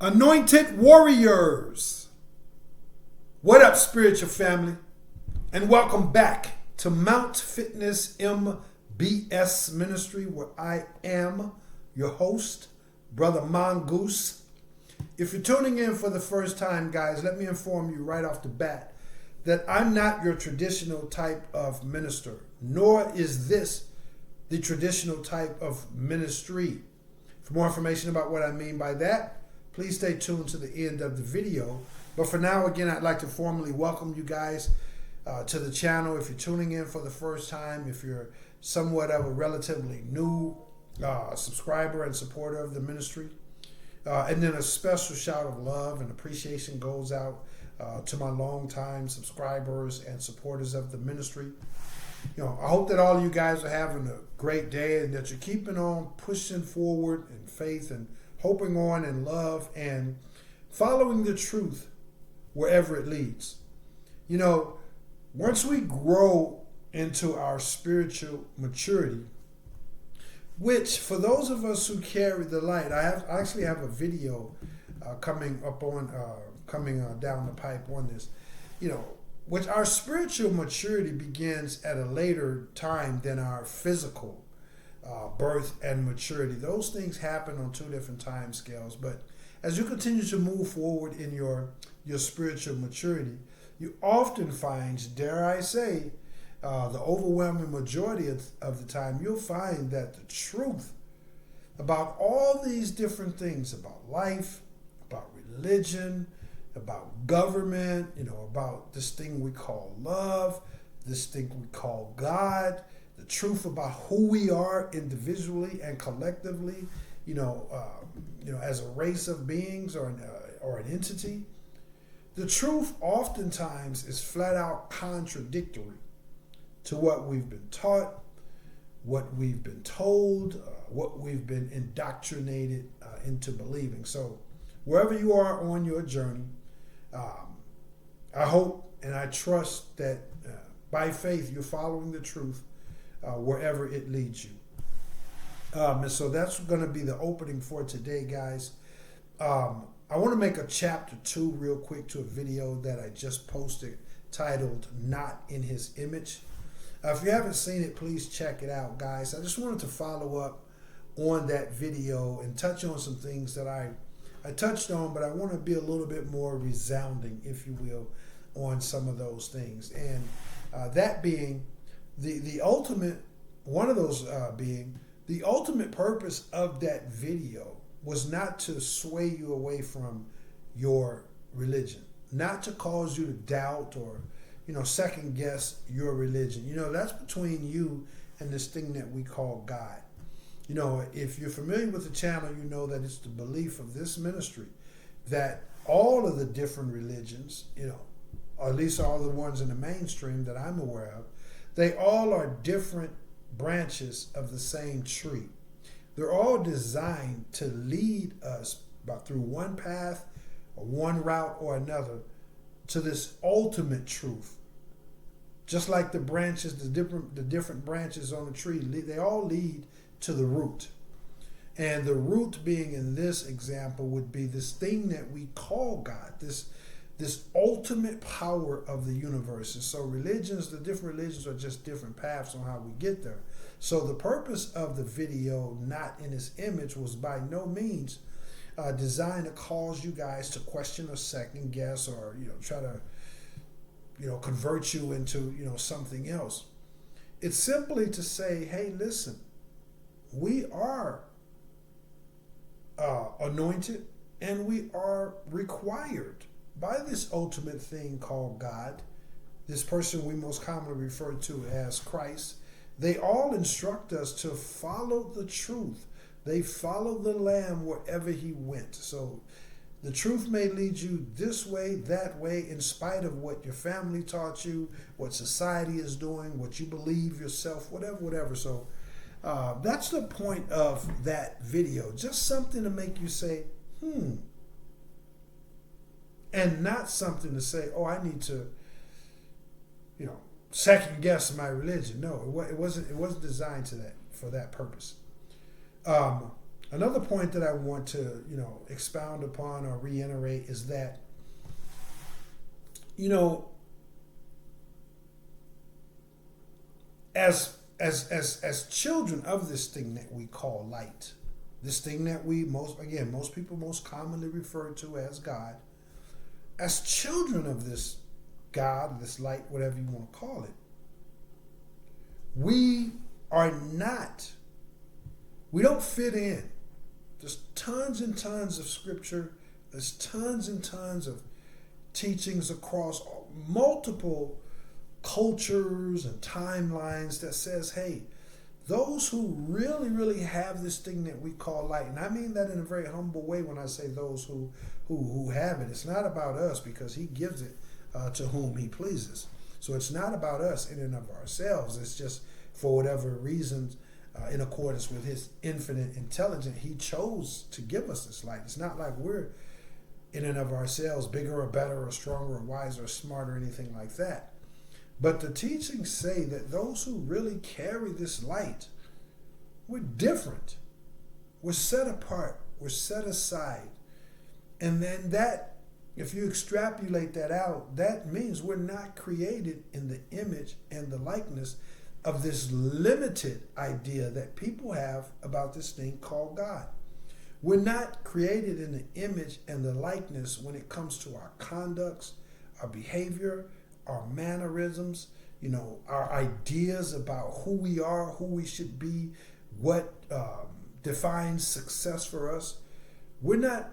Anointed Warriors. What up, spiritual family? And welcome back to Mount Fitness MBS Ministry, where I am your host, Brother Mongoose. If you're tuning in for the first time, guys, let me inform you right off the bat that I'm not your traditional type of minister, nor is this the traditional type of ministry. For more information about what I mean by that, please stay tuned to the end of the video. But for now, again, I'd like to formally welcome you guys to the channel. If you're tuning in for the first time, if you're somewhat of a relatively new subscriber and supporter of the ministry, and then a special shout of love and appreciation goes out to my longtime subscribers and supporters of the ministry. You know, I hope that all of you guys are having a great day and that you're keeping on pushing forward in faith and hoping on in love and following the truth wherever it leads. You know, once we grow into our spiritual maturity, which for those of us who carry the light, I actually have a video coming down the pipe on this, you know, which our spiritual maturity begins at a later time than our physical birth and maturity. Those things happen on two different time scales. But as you continue to move forward in your spiritual maturity, you often find, dare I say, the overwhelming majority of the time, you'll find that the truth about all these different things, about life, about religion, about government, you know, about this thing we call love, this thing we call God, the truth about who we are individually and collectively, as a race of beings or an entity. The truth oftentimes is flat out contradictory to what we've been taught, what we've been told, what we've been indoctrinated into believing. So wherever you are on your journey, I hope and I trust that by faith you're following the truth wherever it leads you. And so that's going to be the opening for today, guys. I want to make a chapter 2 real quick to a video that I just posted titled Not in His Image. If you haven't seen it, please check it out, guys. I just wanted to follow up on that video and touch on some things that I touched on, but I want to be a little bit more resounding, if you will, on some of those things. And that being the ultimate, one of those being the ultimate purpose of that video was not to sway you away from your religion, not to cause you to doubt or, second guess your religion. That's between you and this thing that we call God. If you're familiar with the channel, you know that it's the belief of this ministry that all of the different religions, or at least all the ones in the mainstream that I'm aware of, they all are different branches of the same tree. They're all designed to lead us through one path or one route or another to this ultimate truth. Just like the branches, the different branches on the tree, they all lead to the root. And the root being in this example would be this thing that we call God, this ultimate power of the universe. And so the different religions are just different paths on how we get there. So the purpose of the video, Not in His Image, was by no means designed to cause you guys to question or second guess or, try to, convert you into, something else. It's simply to say, hey, listen, we are anointed and we are required by this ultimate thing called God, this person we most commonly refer to as Christ. They all instruct us to follow the truth. They follow the Lamb wherever he went. So the truth may lead you this way, that way, in spite of what your family taught you, what society is doing, what you believe yourself, whatever. So that's the point of that video. Just something to make you say, and not something to say, oh, I need to, second guess my religion. No, it wasn't designed for that purpose. Another point that I want to, expound upon or reiterate is that, as children of this thing that we call light, this thing that most people most commonly refer to as God, as children of this God, this light, whatever you want to call it, we don't fit in. There's tons and tons of scripture. There's tons and tons of teachings across multiple cultures and timelines that says, hey, those who really, really have this thing that we call light, and I mean that in a very humble way when I say those who have it. It's not about us, because he gives it to whom he pleases. So it's not about us in and of ourselves. It's just for whatever reasons, in accordance with his infinite intelligence, he chose to give us this light. It's not like we're in and of ourselves bigger or better or stronger or wiser or smarter or anything like that. But the teachings say that those who really carry this light, we're different. We're set apart. We're set aside. And then that, if you extrapolate that out, that means we're not created in the image and the likeness of this limited idea that people have about this thing called God. We're not created in the image and the likeness when it comes to our conducts, our behavior, our mannerisms, our ideas about who we are, who we should be, what defines success for us. We're not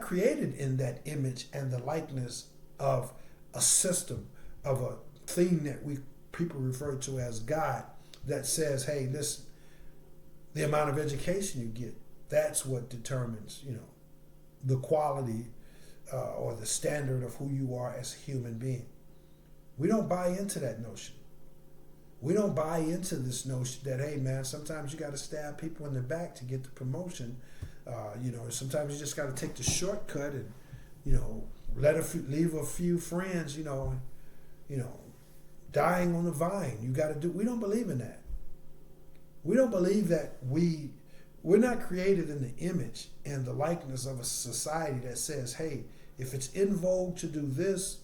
created in that image and the likeness of a system, of a thing that people refer to as God, that says, hey, listen, the amount of education you get, that's what determines, the quality or the standard of who you are as a human being. We don't buy into that notion. We don't buy into this notion that, hey, man, sometimes you got to stab people in the back to get the promotion. Sometimes you just got to take the shortcut and, leave a few friends, dying on the vine. We don't believe in that. We don't believe that we're not created in the image and the likeness of a society that says, hey, if it's in vogue to do this,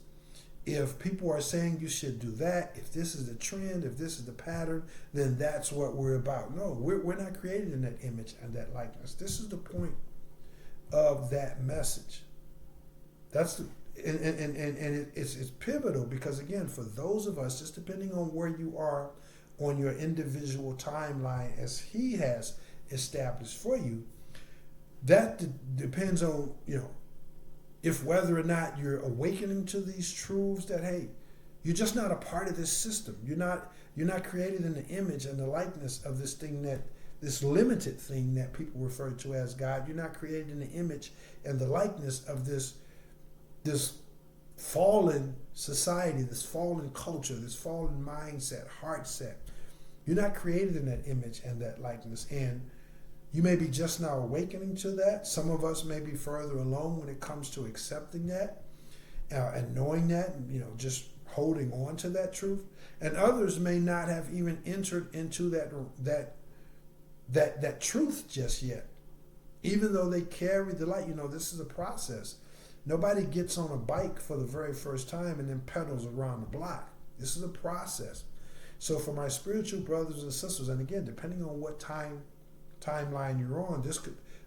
if people are saying you should do that, if this is the trend, if this is the pattern, then that's what we're about. No, we're not created in that image and that likeness. This is the point of that message. That's it's pivotal, because again, for those of us, just depending on where you are on your individual timeline as he has established for you, that depends on, if whether or not you're awakening to these truths that, hey, you're just not a part of this system. You're not created in the image and the likeness of this thing, this limited thing that people refer to as God. You're not created in the image and the likeness of this fallen society, this fallen culture, this fallen mindset, heart set. You're not created in that image and that likeness. And you may be just now awakening to that. Some of us may be further along when it comes to accepting that and knowing that, and, just holding on to that truth. And others may not have even entered into that truth just yet, even though they carry the light. This is a process. Nobody gets on a bike for the very first time and then pedals around the block. This is a process. So for my spiritual brothers and sisters, and again, depending on what timeline you're on,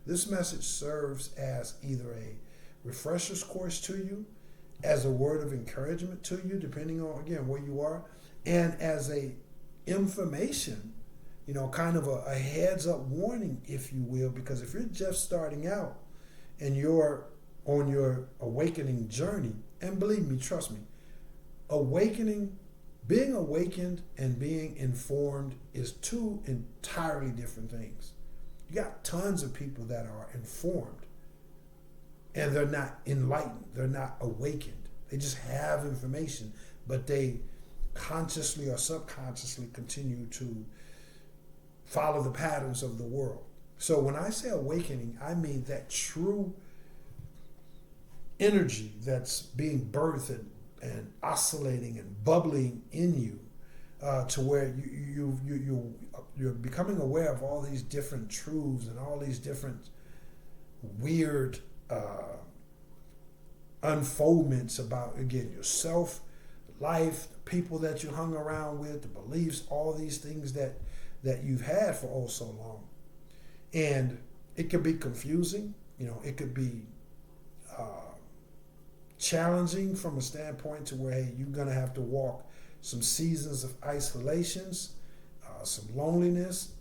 this message serves as either a refresher's course to you, as a word of encouragement to you, depending on, again, where you are, and as a information, kind of a heads up warning, if you will, because if you're just starting out and you're on your awakening journey, and believe me, trust me, being awakened and being informed is two entirely different things. You got tons of people that are informed and they're not enlightened. They're not awakened. They just have information, but they consciously or subconsciously continue to follow the patterns of the world. So when I say awakening, I mean that true energy that's being birthed and oscillating and bubbling in you, to where you're becoming aware of all these different truths and all these different weird unfoldments about, again, yourself, life, the people that you hung around with, the beliefs, all these things that you've had for oh so long. And it could be confusing, it could be challenging from a standpoint to where, hey, you're going to have to walk some seasons of isolations, some loneliness.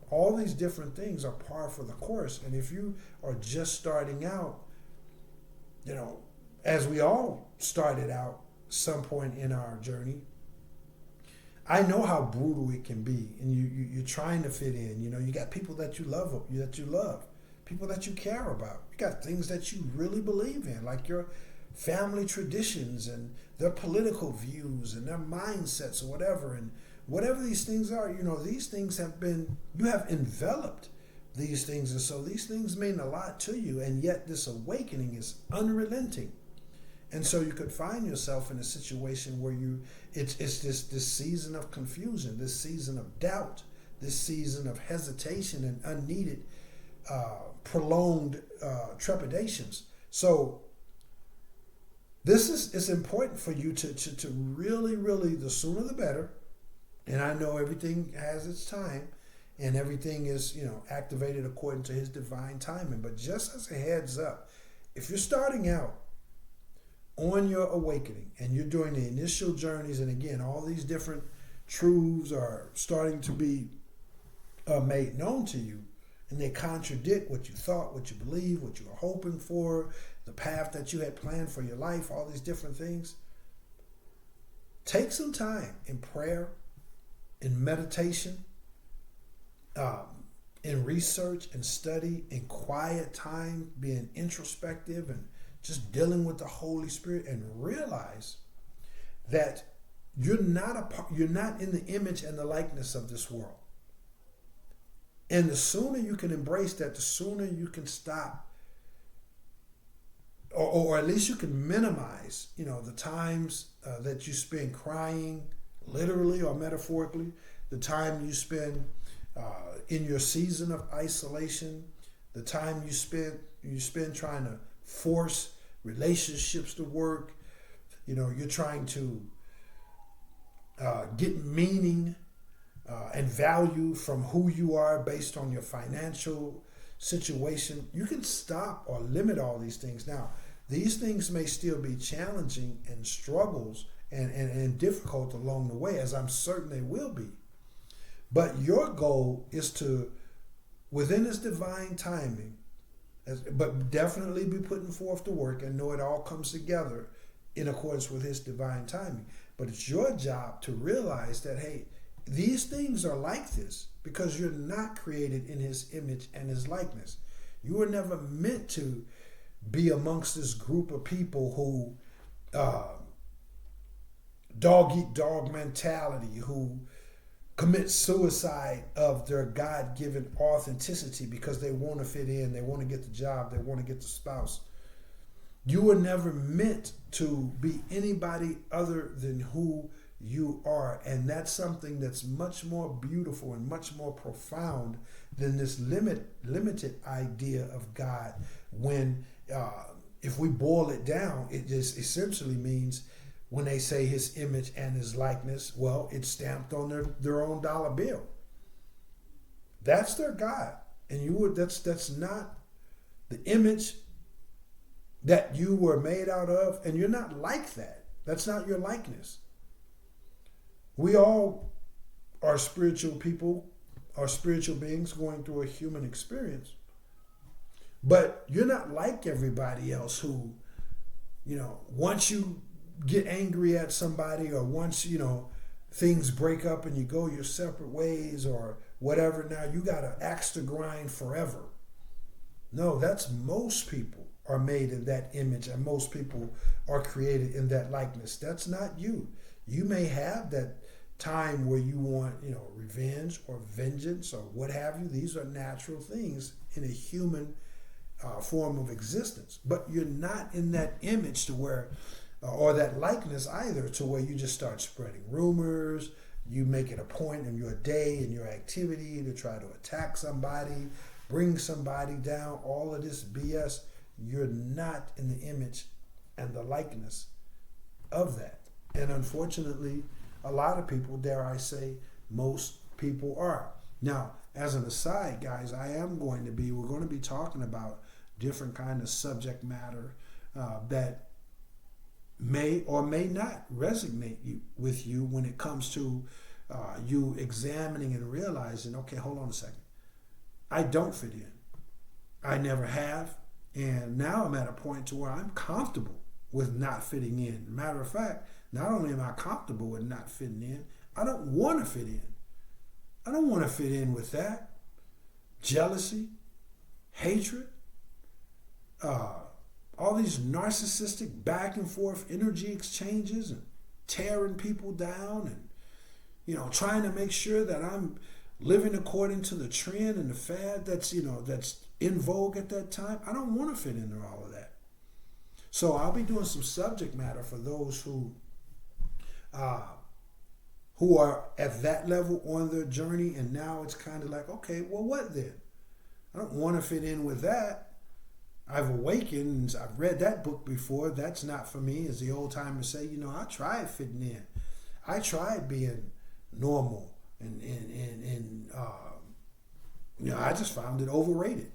All these different things are par for the course. And if you are just starting out, as we all started out some point in our journey, I know how brutal it can be, and you're trying to fit in. You got people that you love, people that you care about. You got things that you really believe in, like your family traditions and their political views and their mindsets or whatever. And whatever these things are, these things you have enveloped these things. And so these things mean a lot to you. And yet this awakening is unrelenting. And so you could find yourself in a situation where it's this season of confusion, this season of doubt, this season of hesitation and unneeded, prolonged trepidations. So it's important for you to really, really, the sooner the better. And I know everything has its time and everything is, activated according to his divine timing. But just as a heads up, if you're starting out on your awakening and you're doing the initial journeys, and again, all these different truths are starting to be made known to you, and they contradict what you thought, what you believe, what you were hoping for, the path that you had planned for your life, all these different things. Take some time in prayer, in meditation, in research and study, in quiet time, being introspective and just dealing with the Holy Spirit, and realize that you're not in the image and the likeness of this world. And the sooner you can embrace that, the sooner you can stop, or at least you can minimize, the times that you spend crying, literally or metaphorically, the time you spend in your season of isolation, the time you spend trying to force relationships to work. You're trying to get meaning and value from who you are based on your financial situation. You can stop or limit all these things. Now, these things may still be challenging and struggles and difficult along the way, as I'm certain they will be. But your goal is to, within this divine timing, but definitely be putting forth the work and know it all comes together in accordance with his divine timing. But it's your job to realize that, hey, these things are like this because you're not created in his image and his likeness. You were never meant to be amongst this group of people who dog eat dog mentality, who commit suicide of their God-given authenticity because they want to fit in, they want to get the job, they want to get the spouse. You were never meant to be anybody other than who you are. And that's something that's much more beautiful and much more profound than this limited idea of God. When if we boil it down, it just essentially means, when they say his image and his likeness, well, it's stamped on their own dollar bill. That's their God. And that's not the image that you were made out of, and you're not like that. That's not your likeness. We all are spiritual people, are spiritual beings going through a human experience. But you're not like everybody else who, once you get angry at somebody, or once, things break up and you go your separate ways or whatever, now you got an axe to grind forever. No, that's most people are made in that image, and most people are created in that likeness. That's not you. You may have that time where you want, revenge or vengeance or what have you. These are natural things in a human form of existence. But you're not in that image to where, or that likeness either, to where you just start spreading rumors, you make it a point in your day and your activity to try to attack somebody, bring somebody down, all of this BS, you're not in the image and the likeness of that. And unfortunately, a lot of people, dare I say, most people are. Now, as an aside, guys, we're going to be talking about different kind of subject matter that may or may not resonate with you when it comes to you examining and realizing, okay, hold on a second. I don't fit in. I never have. And now I'm at a point to where I'm comfortable with not fitting in. Matter of fact, not only am I comfortable with not fitting in, I don't want to fit in. I don't want to fit in with that. Jealousy, hatred, all these narcissistic back and forth energy exchanges and tearing people down and, trying to make sure that I'm living according to the trend and the fad that's in vogue at that time. I don't want to fit into all of that. So I'll be doing some subject matter for those who are at that level on their journey, and now it's kind of like, okay, well, what then? I don't want to fit in with that. I've awakened. I've read that book before. That's not for me, as the old timers say. I tried fitting in. I tried being normal, and I just found it overrated.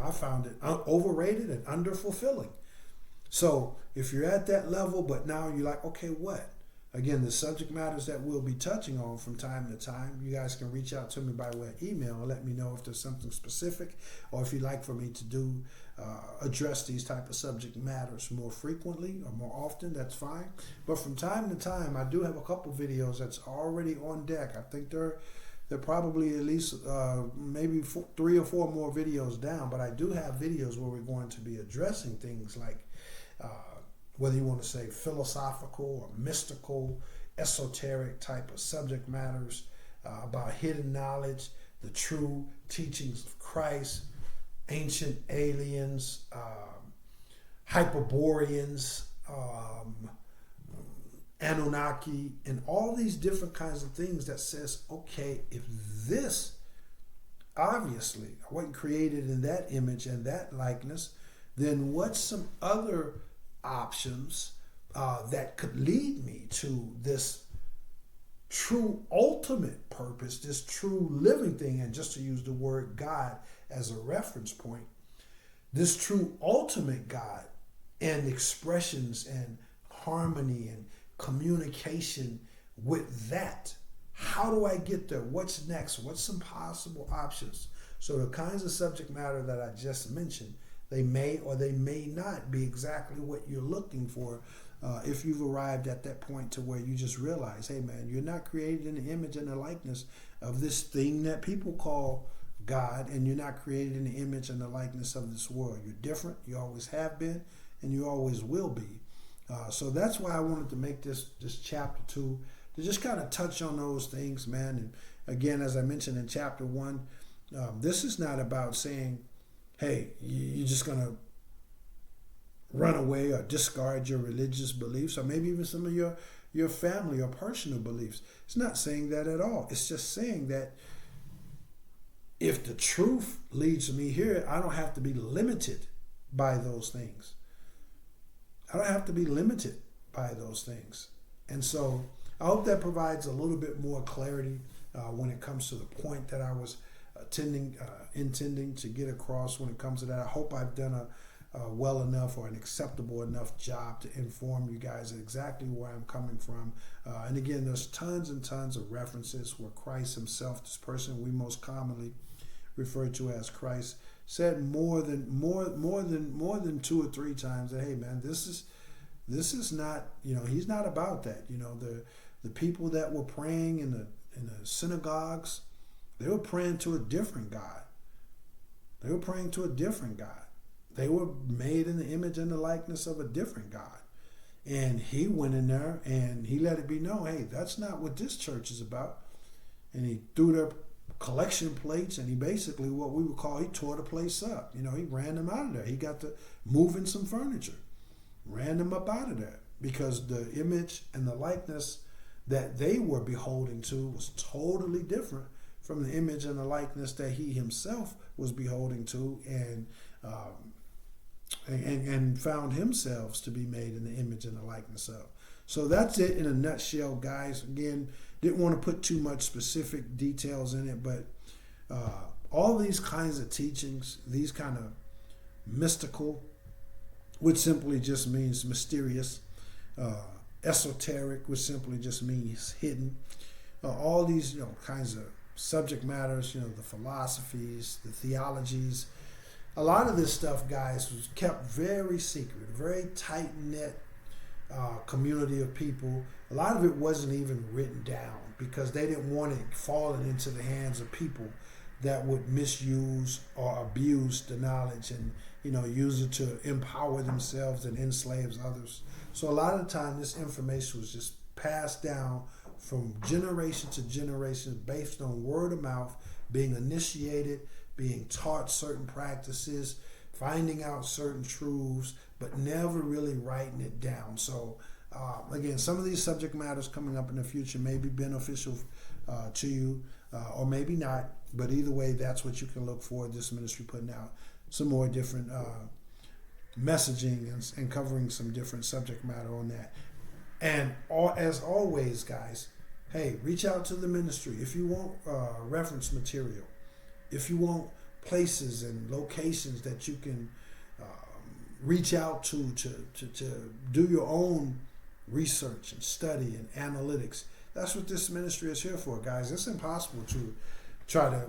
I found it overrated and underfulfilling. So if you're at that level, but now you're like, okay, what? Again, the subject matters that we'll be touching on from time to time, you guys can reach out to me by way of email and let me know if there's something specific, or if you'd like for me to address these type of subject matters more frequently or more often. That's fine. But from time to time, I do have a couple videos that's already on deck. I think they're probably at least maybe 3 or 4 more videos down. But I do have videos where we're going to be addressing things like whether you want to say philosophical or mystical, esoteric type of subject matters about hidden knowledge, the true teachings of Christ, ancient aliens, Hyperboreans, Anunnaki, and all these different kinds of things that says, okay, if this, obviously, I wasn't created in that image and that likeness, then what's some other options that could lead me to this true ultimate purpose, this true living thing, and just to use the word God as a reference point, this true ultimate God and expressions and harmony and communication with that. How do I get there? What's next? What's some possible options? So the kinds of subject matter that I just mentioned, they may or they may not be exactly what you're looking for if you've arrived at that point to where you just realize, hey man, you're not created in the image and the likeness of this thing that people call God, and you're not created in the image and the likeness of this world. You're different. You always have been, and you always will be. So that's why I wanted to make this chapter 2 to just kind of touch on those things, man. And again, as I mentioned in chapter 1, this is not about saying, hey, you're just going to run away or discard your religious beliefs, or maybe even some of your family or personal beliefs. It's not saying that at all. It's just saying that if the truth leads me here, I don't have to be limited by those things. I don't have to be limited by those things. And so I hope that provides a little bit more clarity when it comes to the point that I was intending to get across when it comes to that. I hope I've done a well enough or an acceptable enough job to inform you guys exactly where I'm coming from. And again, there's tons and tons of references where Christ himself, this person we most commonly refer to as Christ, said more than 2 or 3 times that, hey man, this is not, he's not about that. The people that were praying in the synagogues, they were praying to a different God. They were praying to a different God. They were made in the image and the likeness of a different God. And he went in there and he let it be known, hey, that's not what this church is about. And he threw their collection plates, and he basically, what we would call, he tore the place up. He ran them out of there. He got to moving some furniture, ran them up out of there, because the image and the likeness that they were beholding to was totally different from the image and the likeness that he himself was beholding to, and found himself to be made in the image and the likeness of. So that's it in a nutshell, guys. Again, didn't want to put too much specific details in it, but all these kinds of teachings, these kind of mystical, which simply just means mysterious, esoteric, which simply just means hidden, all these kinds of subject matters, the philosophies, the theologies, a lot of this stuff, guys, was kept very secret, very tight-knit community of people. A lot of it wasn't even written down because they didn't want it falling into the hands of people that would misuse or abuse the knowledge and use it to empower themselves and enslave others. So a lot of the time this information was just passed down from generation to generation based on word of mouth, being initiated, being taught certain practices, finding out certain truths, but never really writing it down. So again, some of these subject matters coming up in the future may be beneficial to you or maybe not, but either way, that's what you can look for, this ministry putting out some more different messaging and covering some different subject matter on that. And as always, guys, hey, reach out to the ministry if you want reference material, if you want places and locations that you can reach out to do your own research and study and analytics. That's what this ministry is here for, guys. It's impossible to try to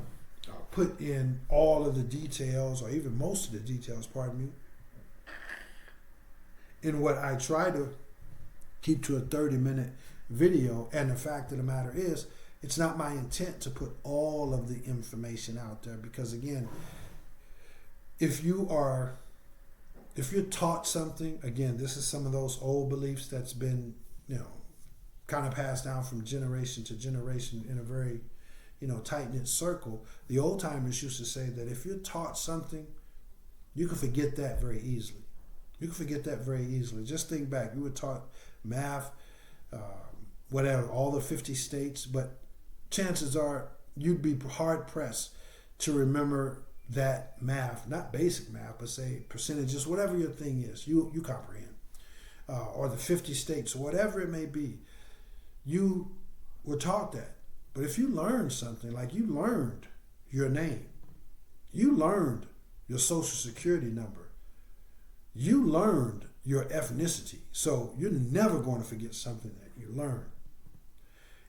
put in all of the details or even most of the details, pardon me, in what I try to keep to a 30-minute video. And the fact of the matter is, it's not my intent to put all of the information out there because, again, if you're taught something, again, this is some of those old beliefs that's been, kind of passed down from generation to generation in a very, tight-knit circle. The old timers used to say that if you're taught something, you can forget that very easily. You can forget that very easily. Just think back. You were taught math, whatever, all the 50 states, but chances are you'd be hard-pressed to remember that math, not basic math, but say percentages, whatever your thing is, you comprehend, or the 50 states, or whatever it may be. You were taught that. But if you learned something, like you learned your name, you learned your social security number, you learned your ethnicity, so you're never going to forget something that you learned.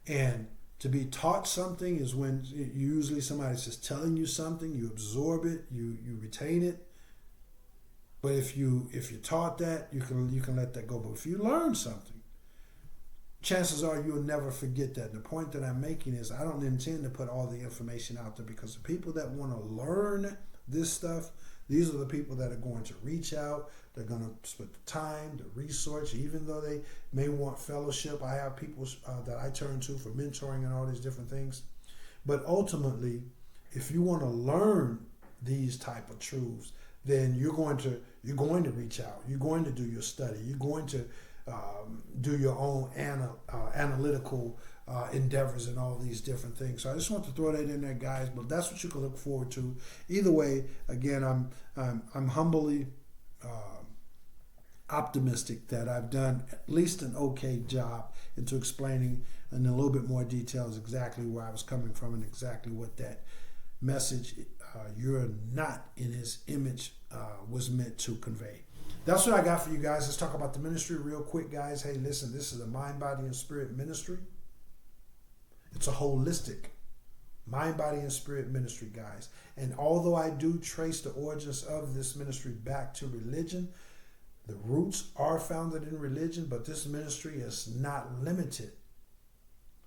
And to be taught something is when usually somebody's just telling you something, you absorb it, you retain it. But if you're taught that, you can let that go. But if you learn something, chances are you'll never forget that. The point that I'm making is I don't intend to put all the information out there because the people that want to learn this stuff, these are the people that are going to reach out. They're going to spend the time, the research, even though they may want fellowship. I have people that I turn to for mentoring and all these different things. But ultimately, if you want to learn these type of truths, then you're going to reach out. You're going to do your study. You're going to do your own analytical endeavors and all these different things. So I just want to throw that in there, guys. But that's what you can look forward to. Either way, again, I'm humbly optimistic that I've done at least an okay job into explaining in a little bit more details exactly where I was coming from and exactly what that message, you're not in his image, was meant to convey. That's what I got for you guys. Let's talk about the ministry real quick, guys. Hey, listen, this is a mind, body, and spirit ministry. It's a holistic mind, body, and spirit ministry, guys. And although I do trace the origins of this ministry back to religion, the roots are founded in religion, but this ministry is not limited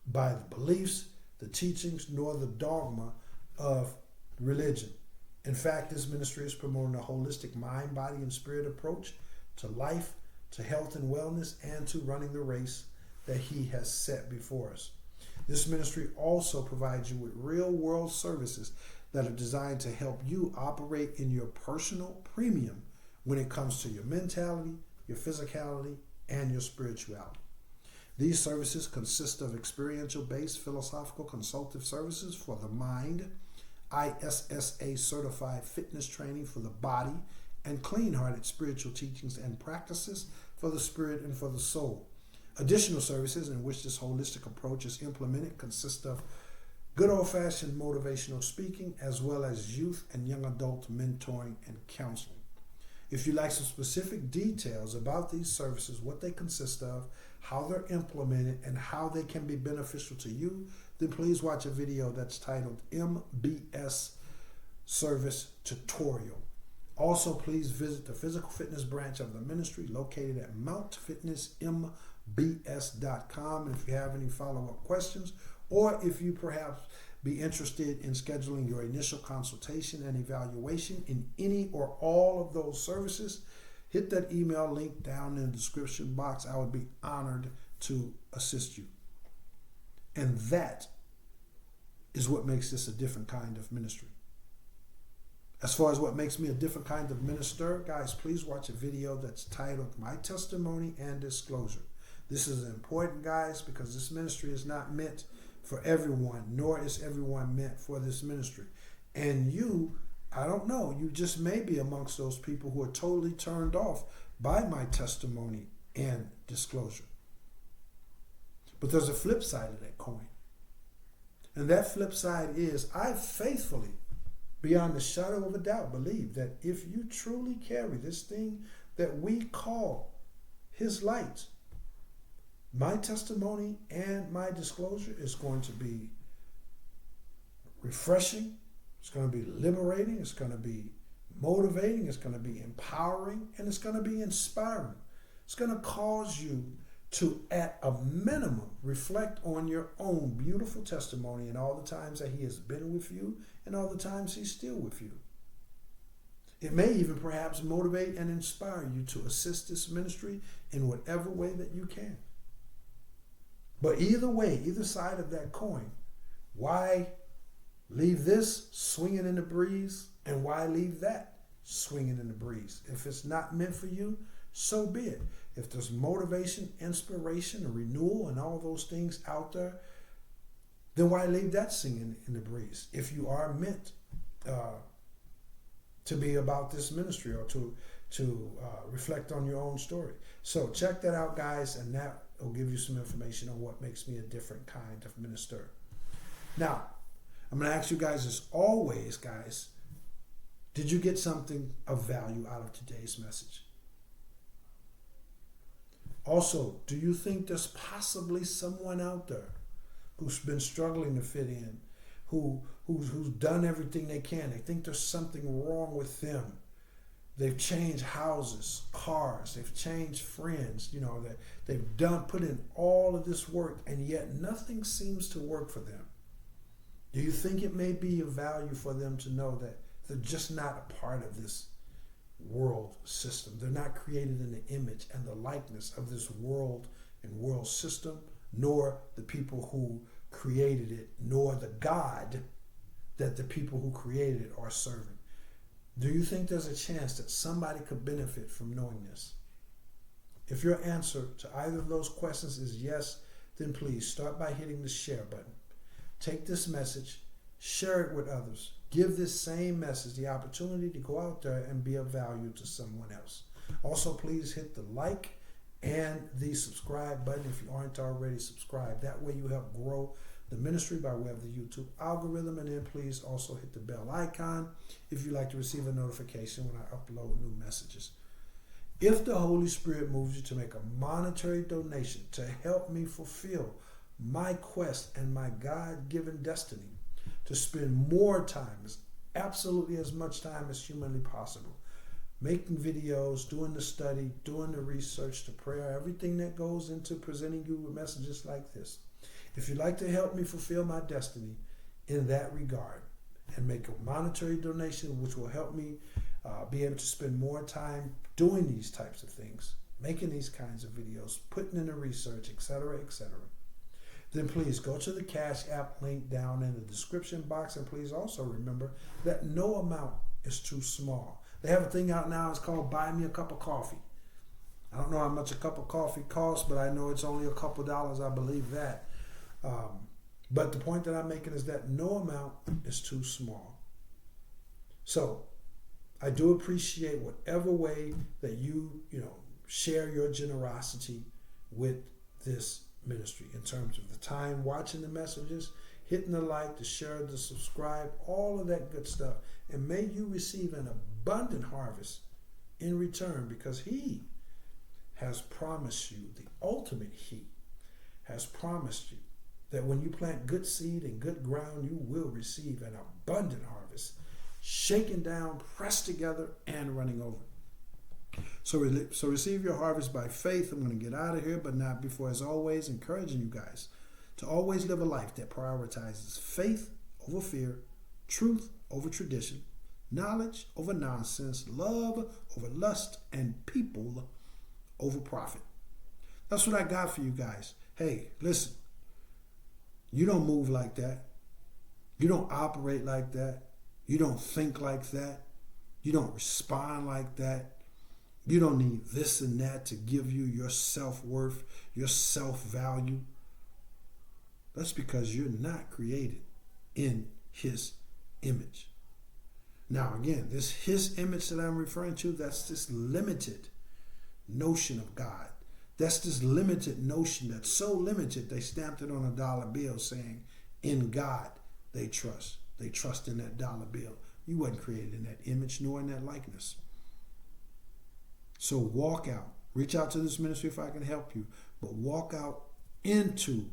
by the beliefs, the teachings, nor the dogma of religion. In fact, this ministry is promoting a holistic mind, body, and spirit approach to life, to health and wellness, and to running the race that he has set before us. This ministry also provides you with real-world services that are designed to help you operate in your personal premium when it comes to your mentality, your physicality, and your spirituality. These services consist of experiential-based philosophical consultative services for the mind, ISSA certified fitness training for the body, and clean-hearted spiritual teachings and practices for the spirit and for the soul. Additional services in which this holistic approach is implemented consist of good old-fashioned motivational speaking, as well as youth and young adult mentoring and counseling. If you'd like some specific details about these services, what they consist of, how they're implemented, and how they can be beneficial to you, then please watch a video that's titled MBS Service Tutorial. Also, please visit the physical fitness branch of the ministry located at mountfitnessmbs.com. And if you have any follow-up questions, or if you perhaps be interested in scheduling your initial consultation and evaluation in any or all of those services, hit that email link down in the description box. I would be honored to assist you. And that is what makes this a different kind of ministry. As far as what makes me a different kind of minister, guys, please watch a video that's titled My Testimony and Disclosure. This is important, guys, because this ministry is not meant for everyone, nor is everyone meant for this ministry. And you, I don't know, you just may be amongst those people who are totally turned off by my testimony and disclosure. But there's a flip side of that coin. And that flip side is I faithfully, beyond a shadow of a doubt, believe that if you truly carry this thing that we call His light, my testimony and my disclosure is going to be refreshing, it's going to be liberating, it's going to be motivating, it's going to be empowering, and it's going to be inspiring. It's going to cause you to, at a minimum, reflect on your own beautiful testimony and all the times that He has been with you and all the times He's still with you. It may even perhaps motivate and inspire you to assist this ministry in whatever way that you can. But either way, either side of that coin, why leave this swinging in the breeze and why leave that swinging in the breeze? If it's not meant for you, so be it. If there's motivation, inspiration, or renewal, and all those things out there, then why leave that singing in the breeze? If you are meant to be about this ministry or to reflect on your own story. So check that out, guys, and that will give you some information on what makes me a different kind of minister. Now, I'm going to ask you guys as always, guys, did you get something of value out of today's message? Also, do you think there's possibly someone out there who's been struggling to fit in, who's done everything they can? They think there's something wrong with them. They've changed houses, cars, they've changed friends, they've put in all of this work, and yet nothing seems to work for them. Do you think it may be of value for them to know that they're just not a part of this world system? They're not created in the image and the likeness of this world and world system, nor the people who created it, nor the God that the people who created it are serving. Do you think there's a chance that somebody could benefit from knowing this? If your answer to either of those questions is yes, then please start by hitting the share button. Take this message, share it with others. Give this same message the opportunity to go out there and be of value to someone else. Also, please hit the like and the subscribe button if you aren't already subscribed. That way you help grow the ministry by way of the YouTube algorithm. And then please also hit the bell icon if you'd like to receive a notification when I upload new messages. If the Holy Spirit moves you to make a monetary donation to help me fulfill my quest and my God-given destiny to spend more time, absolutely as much time as humanly possible, making videos, doing the study, doing the research, the prayer, everything that goes into presenting you with messages like this. If you'd like to help me fulfill my destiny in that regard and make a monetary donation, which will help me be able to spend more time doing these types of things, making these kinds of videos, putting in the research, etc., then please go to the Cash App link down in the description box, and please also remember that no amount is too small. They have a thing out now, it's called Buy Me a Cup of Coffee. I don't know how much a cup of coffee costs, but I know it's only a couple dollars. I believe that. But the point that I'm making is that no amount is too small. So I do appreciate whatever way that you share your generosity with this ministry in terms of the time watching the messages, hitting the like, the share, the subscribe, all of that good stuff. And may you receive an abundant harvest in return, because he has promised you, the ultimate he has promised you, that when you plant good seed in good ground, you will receive an abundant harvest, shaken down, pressed together, and running over. So receive your harvest by faith. I'm going to get out of here, but not before, as always, encouraging you guys to always live a life that prioritizes faith over fear, truth over tradition, knowledge over nonsense, love over lust, and people over profit. That's what I got for you guys. Hey, listen, you don't move like that. You don't operate like that. You don't think like that. You don't respond like that. You don't need this and that to give you your self-worth, your self-value. That's because you're not created in his image. Now, again, this his image that I'm referring to, that's this limited notion of God. That's this limited notion that's so limited they stamped it on a dollar bill saying, in God they trust. They trust in that dollar bill. You wasn't created in that image nor in that likeness. So walk out. Reach out to this ministry if I can help you. But walk out into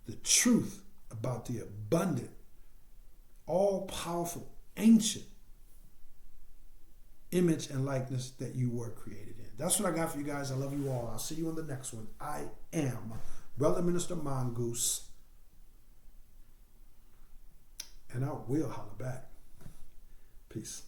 the truth about the abundant, all-powerful, ancient image and likeness that you were created in. That's what I got for you guys. I love you all. I'll see you on the next one. I am Brother Minister Mongoose. And I will holler back. Peace.